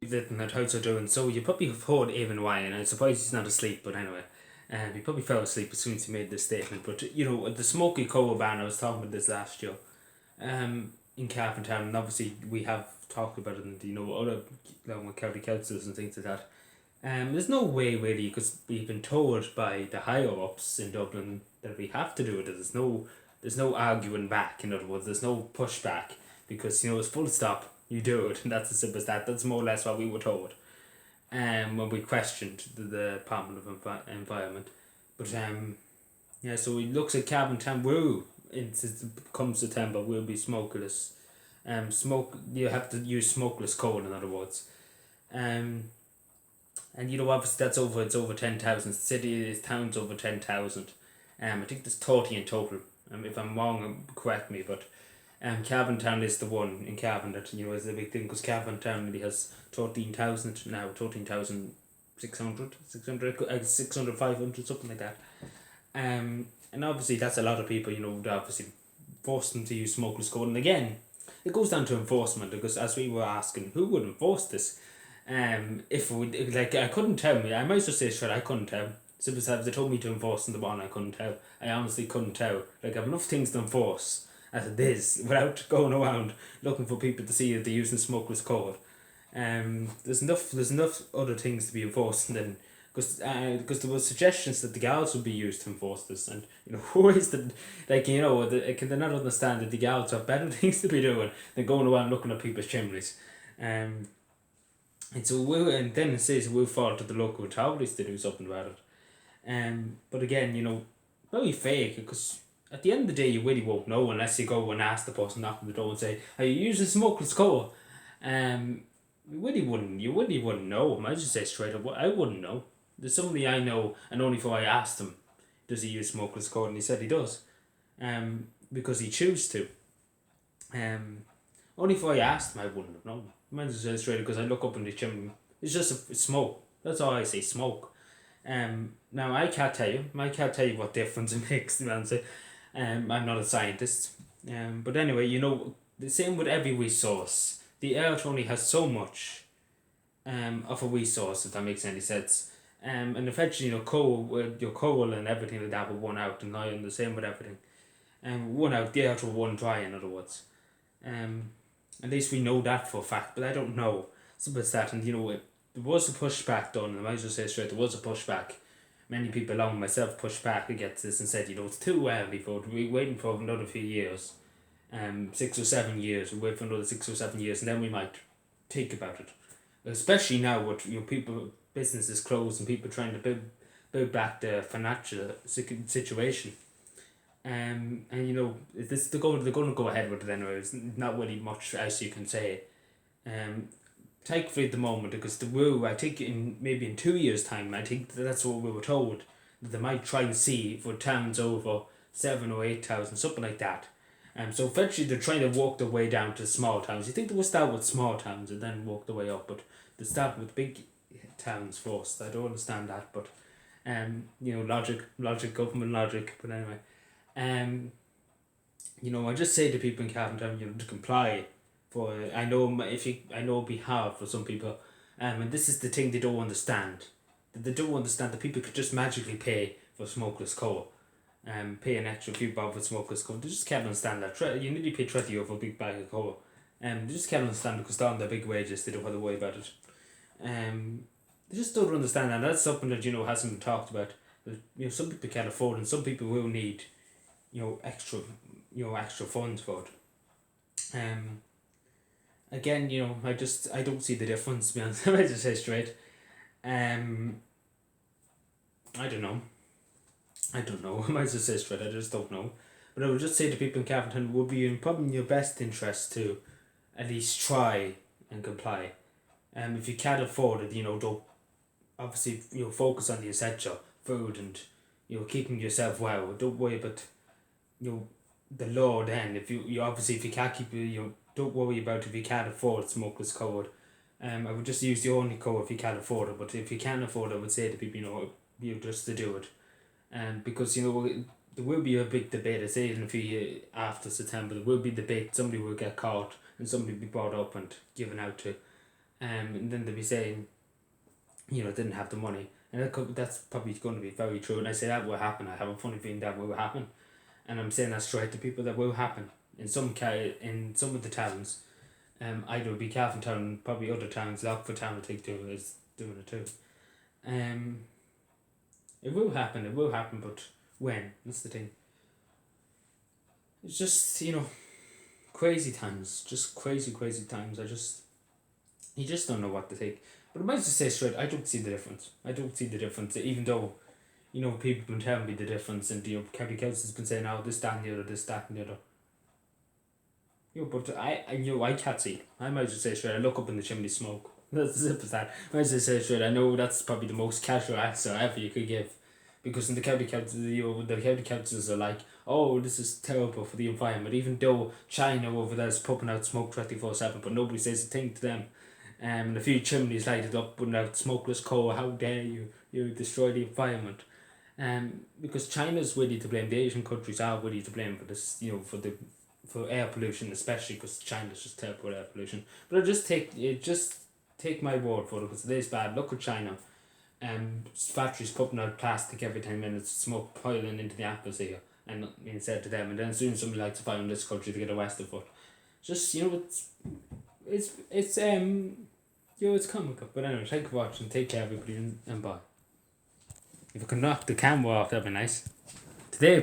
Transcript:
That and that house are doing. So you probably have heard even why, and I'm surprised he's not asleep. But anyway, he probably fell asleep as soon as he made this statement. But the Smoky coal ban. I was talking about this last year. In Cavan Town, and obviously we have talked about it, and other county councils and things like that. There's no way really because we've been told by the higher ups in Dublin that we have to do it. There's no arguing back. In other words, there's no pushback because it's full stop. You do it, and that's as simple as that. That's more or less what we were told. When we questioned the Department of Environment, but yeah. So it looks like Cavan Town will, come September, will be smokeless. You have to use smokeless coal in other words. Um, and obviously it's over 10,000. City is towns over 10,000. I think there's 30 in total. If I'm wrong, correct me. But Cavan Town is the one in Cavan that is a big thing because Cavan Town really has 13,000 now, 13,600, 600, 500, something like that. And obviously that's a lot of people. They obviously force them to use smokeless coal. And again, it goes down to enforcement because as we were asking, who would enforce this? If we like, I couldn't tell me. I might just say straight, I couldn't tell. Simple as they told me to enforce in the one, I couldn't tell. I honestly couldn't tell. Like, I have enough things to enforce as it is without going around looking for people to see if they're using smokeless coal. There's enough other things to be enforced than because there were suggestions that the guards would be used to enforce this, and who is the can they not understand that the guards have better things to be doing than going around looking at people's chimneys. And so and then it says we'll fall to the local authorities to do something about it. But again, very fake because at the end of the day, you really won't know unless you go and ask the person knocking the door and say, "Are you using smokeless coal?" You really wouldn't. You really wouldn't know. I just say straight up, I wouldn't know. There's somebody I know, and only for I asked him, does he use smokeless coal, and he said he does. Because he chooses to. Only if I asked him, I wouldn't have known. I just say straight because I look up in the chimney. It's just a smoke. That's all I say, smoke. Now I can't tell you. I can't tell you what difference it makes. I'm not a scientist. But anyway, the same with every resource. The earth only has so much of a resource, if that makes any sense. And eventually, your coal and everything like that will run out, and iron the same with everything. Run out, the earth will run dry, in other words. At least we know that for a fact, but I don't know. Simple as that, and there was a pushback done, and I might just say straight, there was a pushback. Many people, along with myself, pushed back against this and said, it's too early for it. We're waiting for another few years. 6 or 7 years. We'll wait for another 6 or 7 years, and then we might think about it. Especially now with people, businesses closed, and people trying to build back the financial situation. And this they're going to go ahead with it anyway. There's not really much else you can say. Thankfully at the moment, because the rule, I think maybe in 2 years' time, I think that's what we were told, that they might try and see for towns over 7 or 8,000, something like that. So eventually they're trying to work their way down to small towns. You think they will start with small towns and then work their way up, but they start with big towns first. I don't understand that, but logic, government logic. But anyway, I just say to people in Cavan Town, to comply. For I know be hard for some people, and this is the thing they don't understand. That they don't understand that people could just magically pay for smokeless coal, pay an extra few bob for smokeless coal. They just can't understand that. You need to pay €20 for a big bag of coal. They just can't understand it because they're on their big wages. They don't have to worry about it. They just don't understand that. That's something that hasn't been talked about. That, some people can't afford, and some people will need, extra funds for it. Again, I don't see the difference, to be honest. I just say straight. I don't know. I might just say straight, I just don't know. But I would just say to people in Cavan it would be probably in your best interest to at least try and comply. If you can't afford it, don't obviously focus on the essential food and keeping yourself well. Don't worry about the law then. If you can't keep don't worry about if you can't afford smokeless coal. I would just use the only coal if you can't afford it. But if you can't afford it, I would say to people, just to do it. Because there will be a big debate. I say in a few years after September, there will be debate. Somebody will get caught and somebody will be brought up and given out to. And then they'll be saying, didn't have the money. And that's probably going to be very true. And I say that will happen. I have a funny feeling that will happen. And I'm saying that straight to people, that will happen. In some of the towns, either it'll be Cavan Town, probably other towns, Lockwood Town I think too is doing it too. It will happen, but when? That's the thing. It's just, crazy times. Just crazy times. You just don't know what to think. But I might just say straight, I don't see the difference. Even though, people have been telling me the difference, and county council's been saying, oh, this, that, and the other, this, that, and the other. But I can't see. I might just say straight, I look up in the chimney, smoke. That's as simple as that. I might just say straight, I know that's probably the most casual answer ever you could give. Because in the county council, the county councils are like, oh, this is terrible for the environment. Even though China over there is pumping out smoke 24/7, but nobody says a thing to them. And a few chimneys lighted up, putting out smokeless coal. How dare you destroy the environment? Because China's really to blame. The Asian countries are really to blame for this. For air pollution, especially because China's just terrible with air pollution. But just take my word for it, because it is bad. Look at China. Factories putting out plastic every 10 minutes, smoke piling into the atmosphere, and being said to them, and then soon somebody likes to find this country to get arrested for. Just it's it's comical. But anyway, thank you for watching. Take care, everybody, and bye. If I can knock the camera off, that'd be nice. Today.